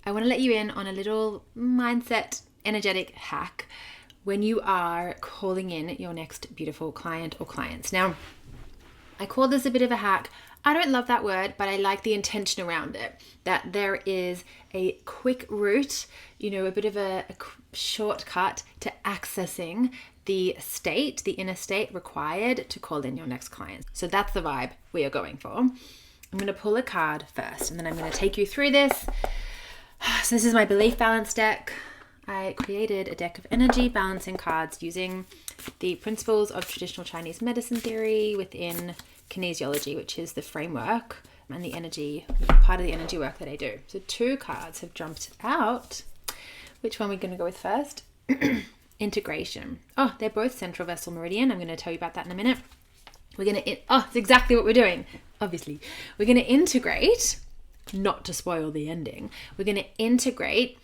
I want to let you in on a little mindset energetic hack when you are calling in your next beautiful client or clients. Now, I call this a bit of a hack. I don't love that word, but I like the intention around it, that there is a quick route, a bit of a shortcut to accessing the state, the inner state required to call in your next client. So that's the vibe we are going for. I'm going to pull a card first, and then I'm going to take you through this. So this is my belief balance deck. I created a deck of energy balancing cards using the principles of traditional Chinese medicine theory within kinesiology, which is the framework and the energy, part of the energy work that I do. So 2 cards have jumped out. Which one are we going to go with first? Integration. Oh, they're both central vessel meridian. I'm going to tell you about that in a minute. It's exactly what we're doing. Obviously, we're going to integrate, not to spoil the ending. We're going to integrate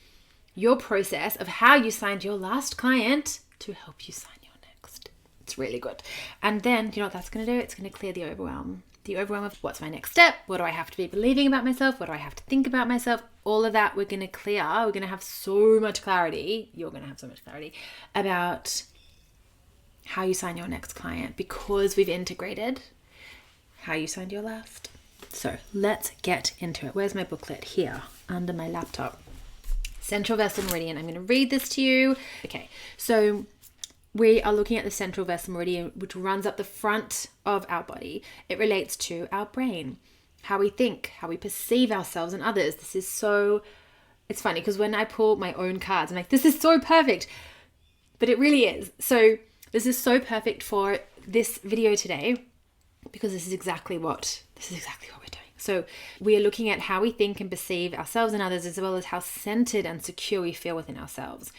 your process of how you signed your last client to help you sign your next. It's really good. And then, you know what that's going to do? It's going to clear the overwhelm. The overwhelm of what's my next step? What do I have to be believing about myself? What do I have to think about myself? All of that we're going to clear. We're going to have so much clarity. You're going to have so much clarity about how you sign your next client because we've integrated how you signed your last. So let's get into it. Where's my booklet? Here, under my laptop. Central vessel meridian. I'm going to read this to you. Okay, so we are looking at the central vessel meridian, which runs up the front of our body. It relates to our brain, how we think, how we perceive ourselves and others. It's funny because when I pull my own cards, I'm like, this is so perfect, but it really is. So this is so perfect for this video today because this is exactly what we're doing. So we are looking at how we think and perceive ourselves and others, as well as how centered and secure we feel within ourselves.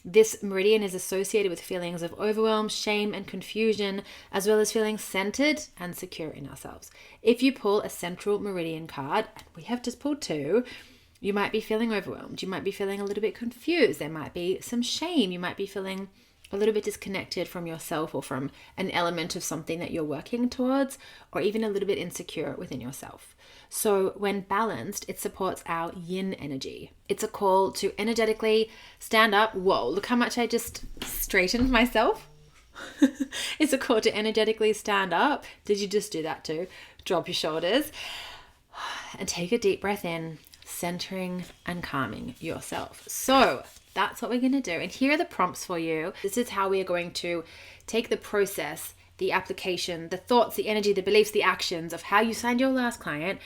This meridian is associated with feelings of overwhelm, shame, and confusion, as well as feeling centered and secure in ourselves. If you pull a central meridian card, and we have just pulled 2, you might be feeling overwhelmed. You might be feeling a little bit confused. There might be some shame. You might be feeling a little bit disconnected from yourself or from an element of something that you're working towards, or even a little bit insecure within yourself. So when balanced, it supports our yin energy. It's a call to energetically stand up. Whoa, look how much I just straightened myself. It's a call to energetically stand up. Did you just do that too? Drop your shoulders and take a deep breath in, centering and calming yourself. So that's what we're going to do. And here are the prompts for you. This is how we are going to take the process, the application, the thoughts, the energy, the beliefs, the actions of how you signed your last client,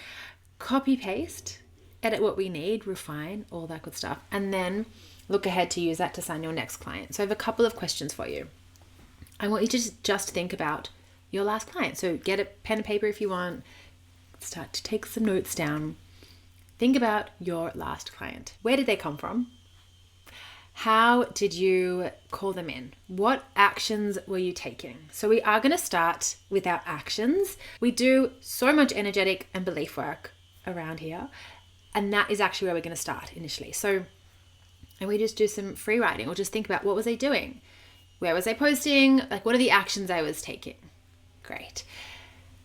copy paste, edit what we need, refine, all that good stuff. And then look ahead to use that to sign your next client. So I have a couple of questions for you. I want you to just think about your last client. So get a pen and paper if you want. Start to take some notes down. Think about your last client. Where did they come from? How did you call them in? What actions were you taking? So we are going to start with our actions. We do so much energetic and belief work around here, and that is actually where we're going to start initially. So, and we just do some free writing or just think about what was I doing? Where was I posting? Like, what are the actions I was taking? Great.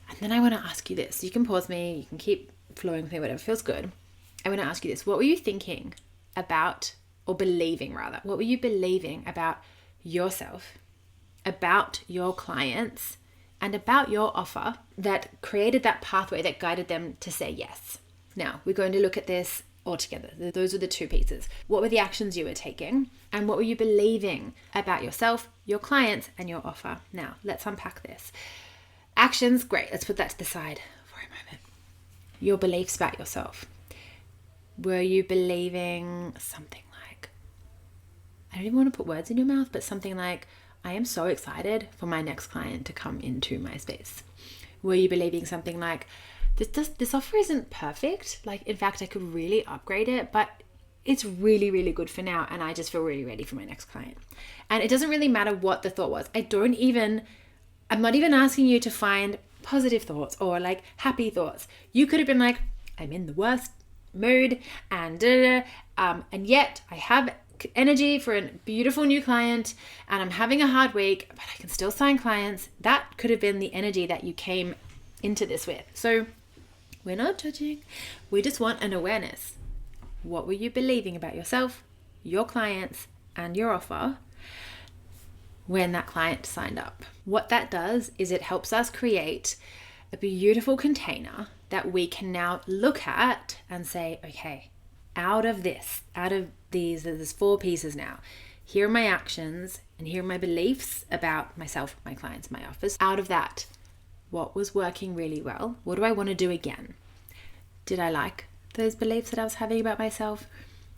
And then I want to ask you this. You can pause me. You can keep flowing with me, whatever feels good. I want to ask you this. What were you thinking about, or believing rather? What were you believing about yourself, about your clients, and about your offer that created that pathway that guided them to say yes? Now, we're going to look at this all together. Those are the 2 pieces. What were the actions you were taking? And what were you believing about yourself, your clients, and your offer? Now, let's unpack this. Actions, great. Let's put that to the side for a moment. Your beliefs about yourself. Were you believing something like, I don't even want to put words in your mouth, but something like, I am so excited for my next client to come into my space? Were you believing something like, this offer isn't perfect? Like, in fact, I could really upgrade it, but it's really, really good for now, and I just feel really ready for my next client. And it doesn't really matter what the thought was. I'm not even asking you to find positive thoughts or like happy thoughts. You could have been like, I'm in the worst mood and yet I have energy for a beautiful new client and I'm having a hard week, but I can still sign clients. That could have been the energy that you came into this with. So we're not judging. We just want an awareness. what were you believing about yourself, your clients, and your offer when that client signed up? What that does is it helps us create a beautiful container that we can now look at and say, okay, out of these, there's 4 pieces now. Here are my actions and here are my beliefs about myself, my clients, my offers. Out of that, what was working really well? What do I want to do again? Did I like those beliefs that I was having about myself,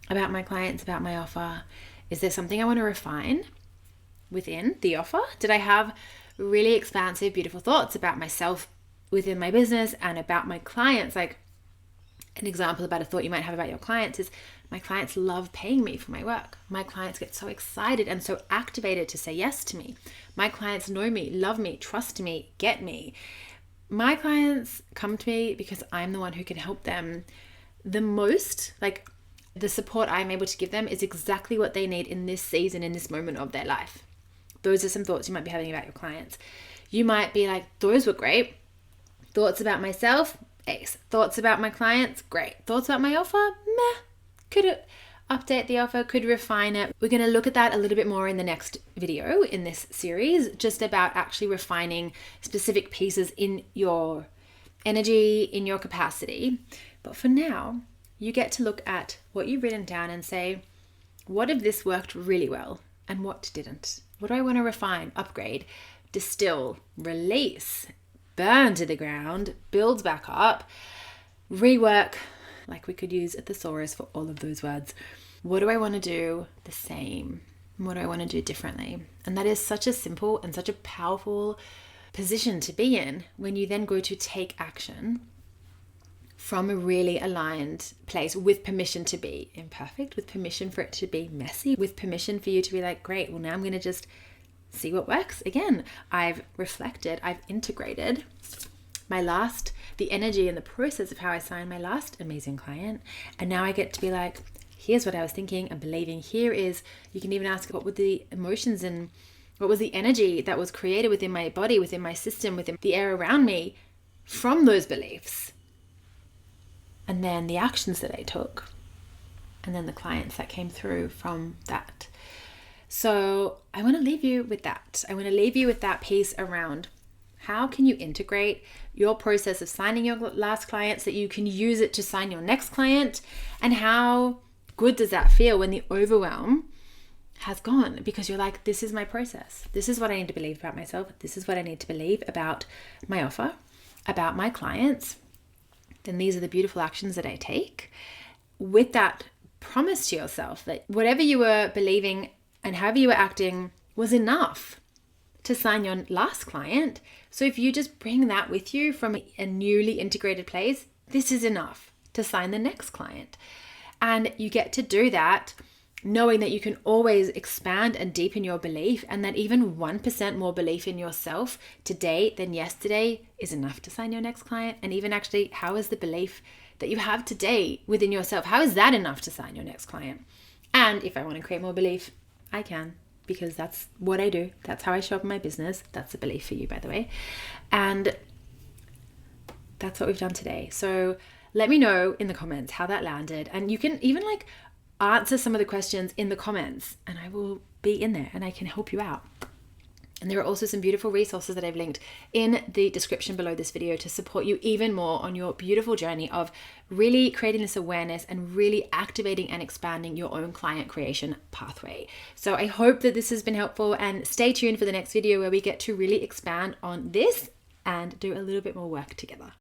about my clients, about my offer? Is there something I want to refine within the offer? Did I have really expansive, beautiful thoughts about myself within my business and about my clients? Like an example about a thought you might have about your clients is, my clients love paying me for my work. My clients get so excited and so activated to say yes to me. My clients know me, love me, trust me, get me. My clients come to me because I'm the one who can help them the most. Like, the support I'm able to give them is exactly what they need in this season, in this moment of their life. Those are some thoughts you might be having about your clients. You might be like, those were great. Thoughts about myself, ace. Thoughts about my clients, great. Thoughts about my offer, meh. Could update the offer, could refine it. We're going to look at that a little bit more in the next video in this series, just about actually refining specific pieces in your energy, in your capacity. But for now, you get to look at what you've written down and say, what of this worked really well and what didn't? What do I want to refine, upgrade, distill, release, burn to the ground, build back up, rework, like we could use a thesaurus for all of those words. What do I want to do the same? What do I want to do differently? And that is such a simple and such a powerful position to be in when you then go to take action from a really aligned place, with permission to be imperfect, with permission for it to be messy, with permission for you to be like, great, well, now I'm going to just see what works. Again, I've reflected, I've integrated the energy and the process of how I signed my last amazing client. And now I get to be like, here's what I was thinking and believing. Here is, you can even ask, what were the emotions and what was the energy that was created within my body, within my system, within the air around me from those beliefs? And then the actions that I took, and then the clients that came through from that. So I want to leave you with that. I want to leave you with that piece around how can you integrate your process of signing your last client so that you can use it to sign your next client, and how good does that feel when the overwhelm has gone, because you're like, this is my process. This is what I need to believe about myself. This is what I need to believe about my offer, about my clients. Then these are the beautiful actions that I take with that promise to yourself that whatever you were believing and however you were acting was enough to sign your last client. So if you just bring that with you from a newly integrated place, this is enough to sign the next client. And you get to do that knowing that you can always expand and deepen your belief, and that even 1% more belief in yourself today than yesterday is enough to sign your next client. And even actually, how is the belief that you have today within yourself, how is that enough to sign your next client? And if I want to create more belief, I can, because that's what I do. That's how I show up in my business. That's a belief for you, by the way. And that's what we've done today. So let me know in the comments how that landed. And you can even answer some of the questions in the comments, and I will be in there and I can help you out. And there are also some beautiful resources that I've linked in the description below this video to support you even more on your beautiful journey of really creating this awareness and really activating and expanding your own client creation pathway. So I hope that this has been helpful, and stay tuned for the next video where we get to really expand on this and do a little bit more work together.